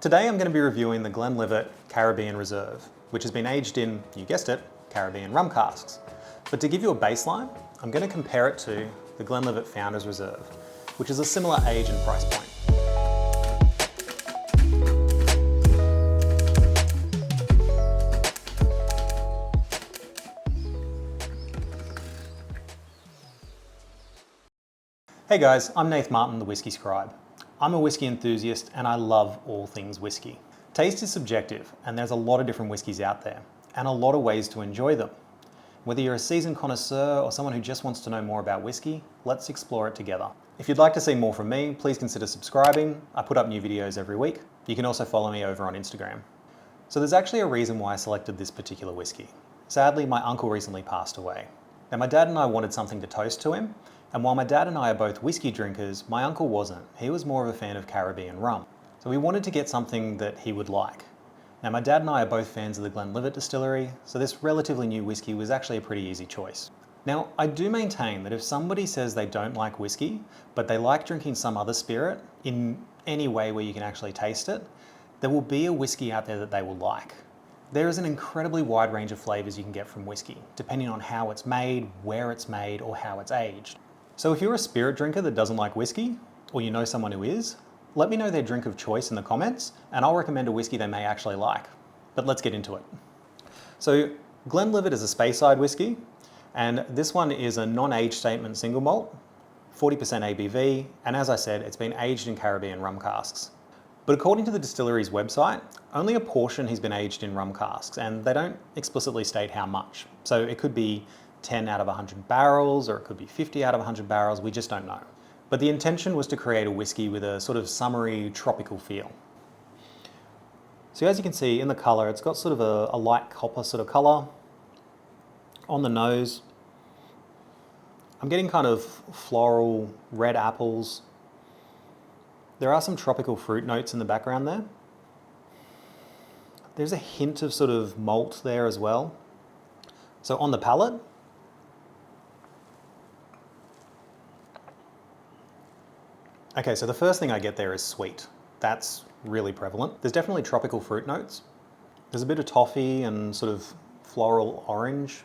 Today I'm going to be reviewing the Glenlivet Caribbean Reserve, which has been aged in, you guessed it, Caribbean rum casks. But to give you a baseline, I'm going to compare it to the Glenlivet Founders Reserve, which is a similar age and price point. Hey guys, I'm Nath Martyn, the Whisky Scribe. I'm a whisky enthusiast and I love all things whisky. Taste is subjective and there's a lot of different whiskies out there and a lot of ways to enjoy them. Whether you're a seasoned connoisseur or someone who just wants to know more about whisky, let's explore it together. If you'd like to see more from me, please consider subscribing. I put up new videos every week. You can also follow me over on Instagram. So there's actually a reason why I selected this particular whisky. Sadly, my uncle recently passed away. Now my dad and I wanted something to toast to him, and while my dad and I are both whiskey drinkers, my uncle wasn't. He was more of a fan of Caribbean rum. So we wanted to get something that he would like. Now my dad and I are both fans of the Glenlivet distillery, so this relatively new whiskey was actually a pretty easy choice. Now I do maintain that if somebody says they don't like whiskey, but they like drinking some other spirit in any way where you can actually taste it, there will be a whiskey out there that they will like. There is an incredibly wide range of flavors you can get from whiskey, depending on how it's made, where it's made, or how it's aged. So if you're a spirit drinker that doesn't like whiskey, or you know someone who is, let me know their drink of choice in the comments, and I'll recommend a whiskey they may actually like. But let's get into it. So Glenlivet is a Speyside whiskey, and this one is a non-age statement single malt, 40% ABV, and as I said, it's been aged in Caribbean rum casks. But according to the distillery's website, only a portion has been aged in rum casks, and they don't explicitly state how much. So it could be 10 out of 100 barrels, or it could be 50 out of 100 barrels, we just don't know. But the intention was to create a whiskey with a sort of summery, tropical feel. So as you can see in the colour, it's got sort of a light copper sort of colour. On the nose, I'm getting kind of floral, red apples. There are some tropical fruit notes in the background there. There's a hint of sort of malt there as well. So on the palate, okay, so the first thing I get there is sweet. That's really prevalent. There's definitely tropical fruit notes. There's a bit of toffee and sort of floral orange.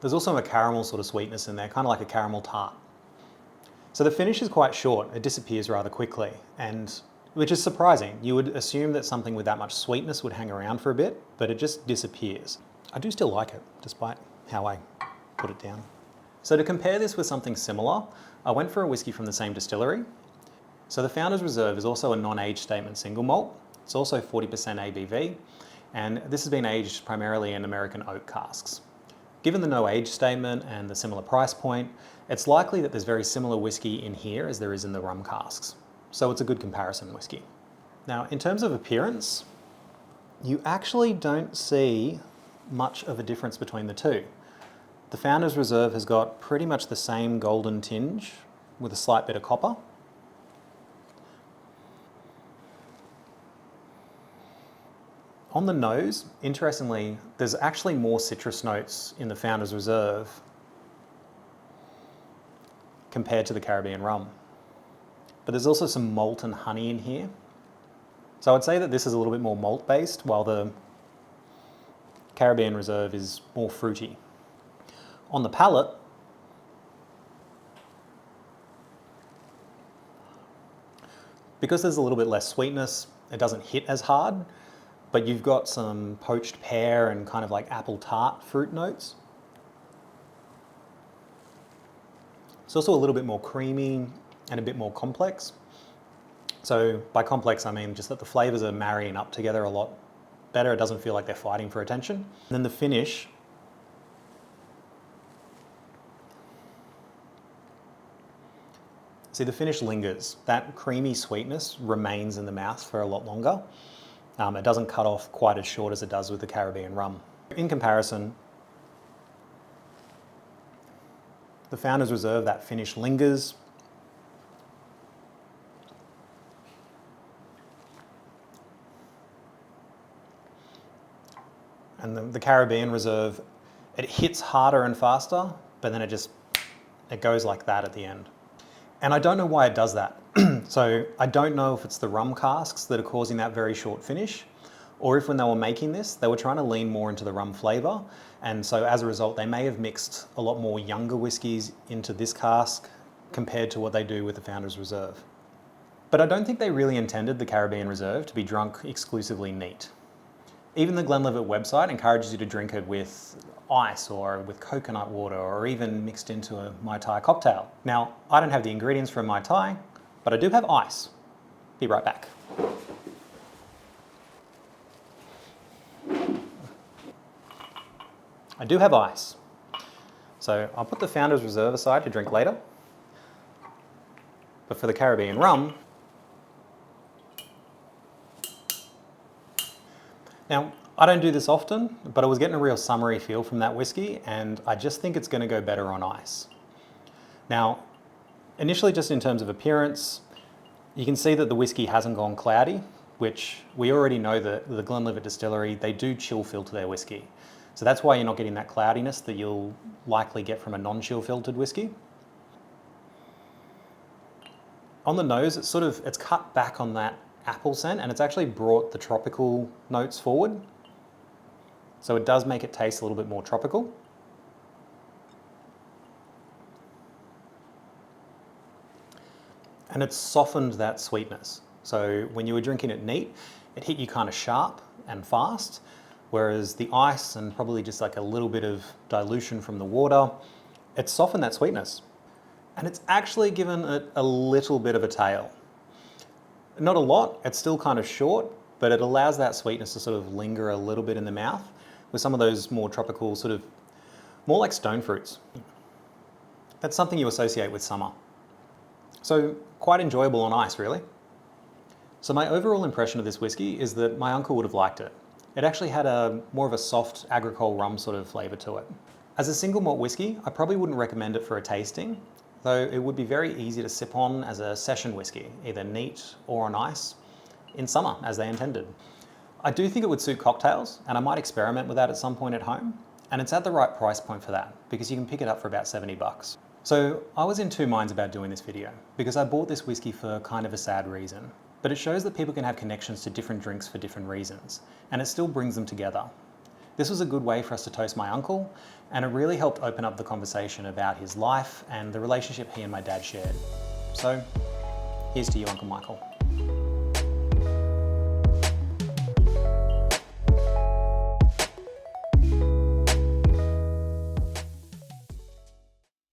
There's also a caramel sort of sweetness in there, kind of like a caramel tart. So the finish is quite short. It disappears rather quickly, and which is surprising. You would assume that something with that much sweetness would hang around for a bit, but it just disappears. I do still like it, despite how I put it down. So to compare this with something similar, I went for a whiskey from the same distillery. So the Founders Reserve is also a non-age statement single malt. It's also 40% ABV, and this has been aged primarily in American oak casks. Given the no age statement and the similar price point, it's likely that there's very similar whiskey in here as there is in the rum casks. So it's a good comparison whiskey. Now, in terms of appearance, you actually don't see much of a difference between the two. The Founders Reserve has got pretty much the same golden tinge with a slight bit of copper. On the nose, interestingly, there's actually more citrus notes in the Founders Reserve compared to the Caribbean rum. But there's also some malt and honey in here. So I'd say that this is a little bit more malt based, while the Caribbean Reserve is more fruity. On the palate, because there's a little bit less sweetness, it doesn't hit as hard, but you've got some poached pear and kind of like apple tart fruit notes. It's also a little bit more creamy and a bit more complex. So by complex, I mean just that the flavors are marrying up together a lot better. It doesn't feel like they're fighting for attention. And then the finish, see, the finish lingers. That creamy sweetness remains in the mouth for a lot longer. It doesn't cut off quite as short as it does with the Caribbean rum. In comparison, the Founders Reserve, that finish lingers. And the Caribbean Reserve, it hits harder and faster, but then it goes like that at the end. And I don't know why it does that. So I don't know if it's the rum casks that are causing that very short finish, or if when they were making this, they were trying to lean more into the rum flavour. And so as a result, they may have mixed a lot more younger whiskies into this cask compared to what they do with the Founders Reserve. But I don't think they really intended the Caribbean Reserve to be drunk exclusively neat. Even the Glenlivet website encourages you to drink it with ice or with coconut water or even mixed into a Mai Tai cocktail. Now, I don't have the ingredients for a Mai Tai, but I do have ice. Be right back. I do have ice. So I'll put the Founders Reserve aside to drink later. But for the Caribbean rum, now, I don't do this often, but I was getting a real summery feel from that whiskey, and I just think it's going to go better on ice. Now, initially just in terms of appearance, you can see that the whiskey hasn't gone cloudy, which we already know that the Glenlivet distillery, they do chill filter their whiskey. So that's why you're not getting that cloudiness that you'll likely get from a non-chill filtered whiskey. On the nose, it's cut back on that apple scent, and it's actually brought the tropical notes forward. So it does make it taste a little bit more tropical. And it's softened that sweetness. So when you were drinking it neat, it hit you kind of sharp and fast, whereas the ice and probably just like a little bit of dilution from the water, it's softened that sweetness. And it's actually given it a little bit of a tail. Not a lot, it's still kind of short, but it allows that sweetness to sort of linger a little bit in the mouth with some of those more tropical, more like stone fruits. That's something you associate with summer. So quite enjoyable on ice, really. So my overall impression of this whiskey is that my uncle would have liked it. It actually had more of a soft agricole rum sort of flavour to it. As a single malt whiskey, I probably wouldn't recommend it for a tasting, though it would be very easy to sip on as a session whiskey, either neat or on ice, in summer, as they intended. I do think it would suit cocktails, and I might experiment with that at some point at home, and it's at the right price point for that, because you can pick it up for about 70 bucks. So I was in two minds about doing this video, because I bought this whiskey for kind of a sad reason, but it shows that people can have connections to different drinks for different reasons, and it still brings them together. This was a good way for us to toast my uncle, and it really helped open up the conversation about his life and the relationship he and my dad shared. So, here's to you, Uncle Michael.